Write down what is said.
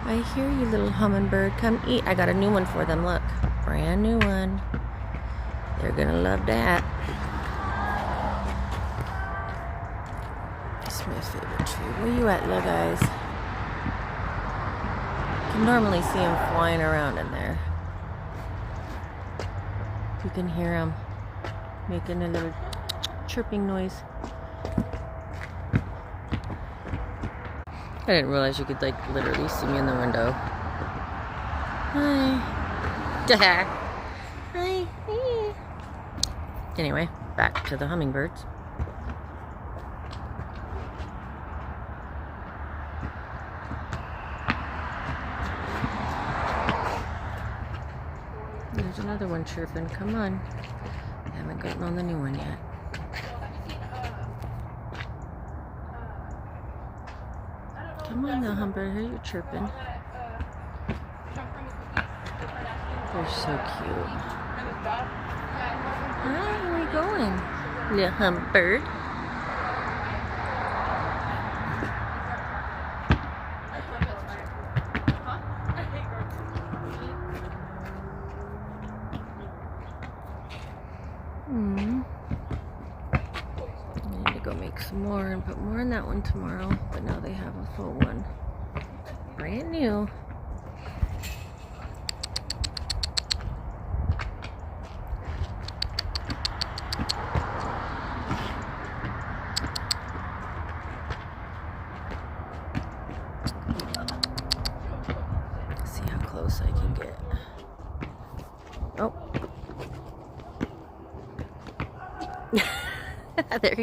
I hear you, little hummingbird. Come eat. I got a new one for them. Look. Brand new one. They're gonna love that. It's my favorite tree. Where you at, little guys? You can normally see them flying around in there. You can hear them making a little chirping noise. I didn't realize you could like literally see me in the window. Hi. Hi. Anyway, back to the hummingbirds. There's another one chirping. Come on. I haven't gotten on the new one yet. Come on now, hummingbird. Here you're chirping. They're so cute. Hi, where are you going? Little hummingbird. I need to go make some more and put more in that one tomorrow. But now they have a full one. Brand new. See how close I can get. Oh. There you go.